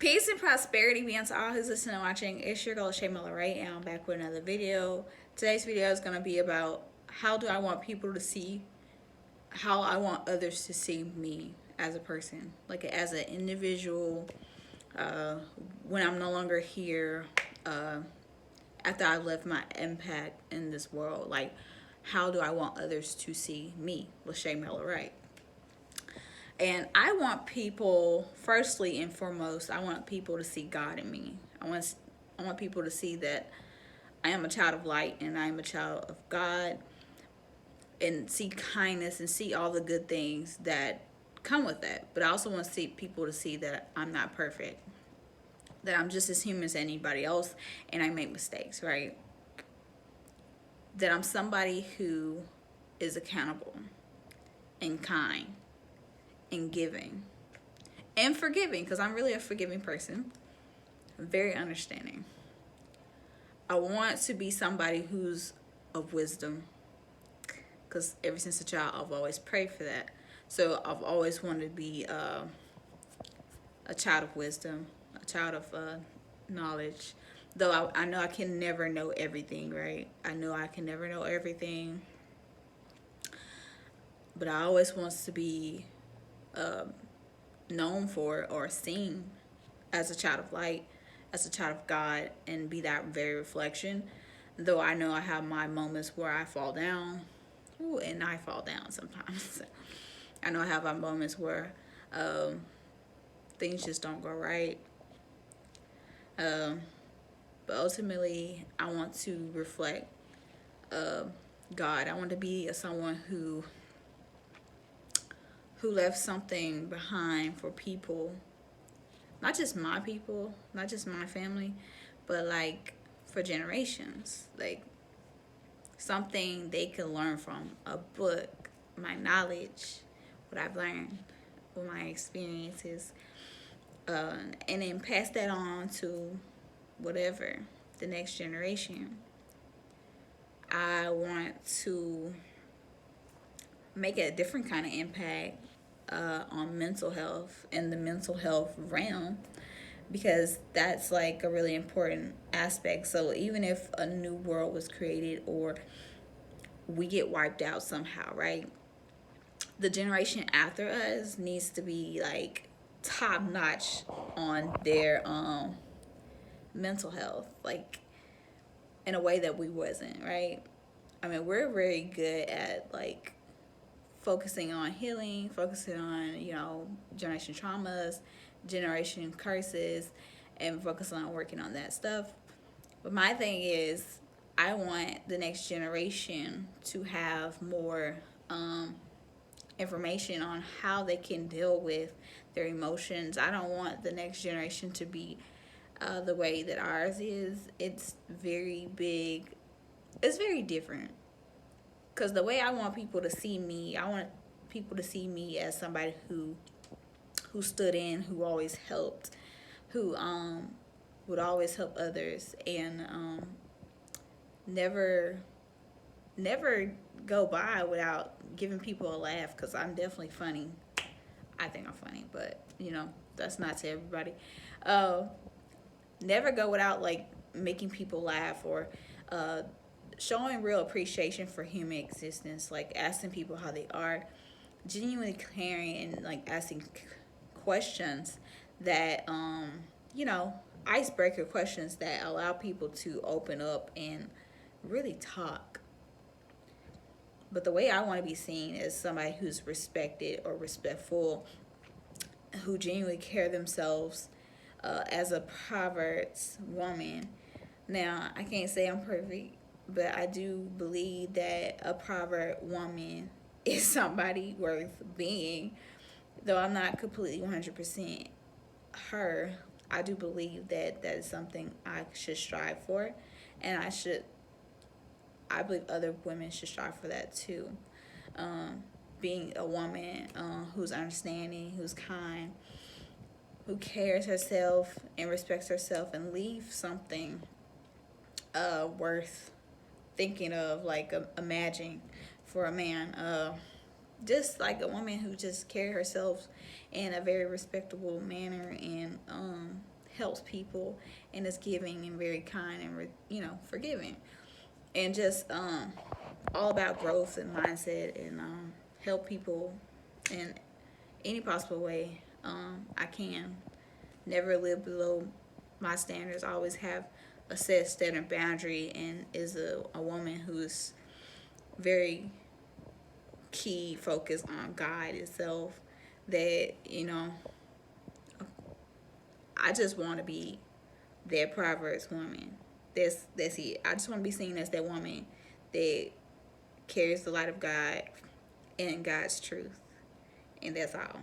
Peace and prosperity be unto all who's listening and watching. It's your girl Shay Miller, right? And I'm back with another video. Today's video is going to be about how do I want people to see, how I want others to see me as a person, like as an individual, when I'm no longer here, after I left my impact in this world. Like, how do I want others to see me, Lachey Miller, right? And I want people, firstly and foremost, I want people to see God in me. I want people to see that I am a child of light and I am a child of God, and see kindness and see all the good things that come with that. But I also want to see people to see that I'm not perfect, that I'm just as human as anybody else, and I make mistakes, right? That I'm somebody who is accountable and kind and giving and forgiving, because I'm really a forgiving person, very understanding. I want to be somebody who's of wisdom, because ever since a child I've always prayed for that. So I've always wanted to be a child of wisdom, a child of knowledge. Though I know I can never know everything, right? I know I can never know everything, but I always want to be known for or seen as a child of light, as a child of God, and be that very reflection. Though I know I have my moments where I fall down, and I fall down sometimes. I know I have my moments where things just don't go right. But ultimately, I want to reflect God. I want to be someone who left something behind for people, not just my people, not just my family, but like for generations. Like something they can learn from, a book, my knowledge, what I've learned, with my experiences, and then pass that on to whatever the next generation. I want to make a different kind of impact on mental health in the mental health realm, because that's like a really important aspect. So even if a new world was created or we get wiped out somehow, right? The generation after us needs to be like top notch on their mental health, like in a way that we wasn't, right? I mean, we're very good at like focusing on healing, focusing on, generation traumas, generation curses, and focusing on working on that stuff. But my thing is, I want the next generation to have more information on how they can deal with their emotions. I don't want the next generation to be the way that ours is. It's very big. It's very different. Because the way I want people to see me, I want people to see me as somebody who stood in, who always helped, who would always help others, and never go by without giving people a laugh, because I'm definitely funny. I think I'm funny, but that's not to everybody. Never go without like making people laugh, or showing real appreciation for human existence, like asking people how they are, genuinely caring, and like asking questions that icebreaker questions that allow people to open up and really talk. But the way I want to be seen is somebody who's respected or respectful, who genuinely care themselves, as a Proverbs woman. Now, I can't say I'm perfect, but I do believe that a proverb woman is somebody worth being. Though I'm not completely 100% her, I do believe that that is something I should strive for, and I believe other women should strive for that too. Being a woman who's understanding, who's kind, who cares herself and respects herself, and leave something worth thinking of, like imagining for a man. Just like a woman who just carry herself in a very respectable manner, and helps people and is giving and very kind and forgiving, and just all about growth and mindset, and help people in any possible way I can. Never live below my standards. I always have a set standard boundary, and is a woman who's very key focused on God itself. That I just want to be that Proverbs woman. That's it. I just want to be seen as that woman that carries the light of God and God's truth, and that's all.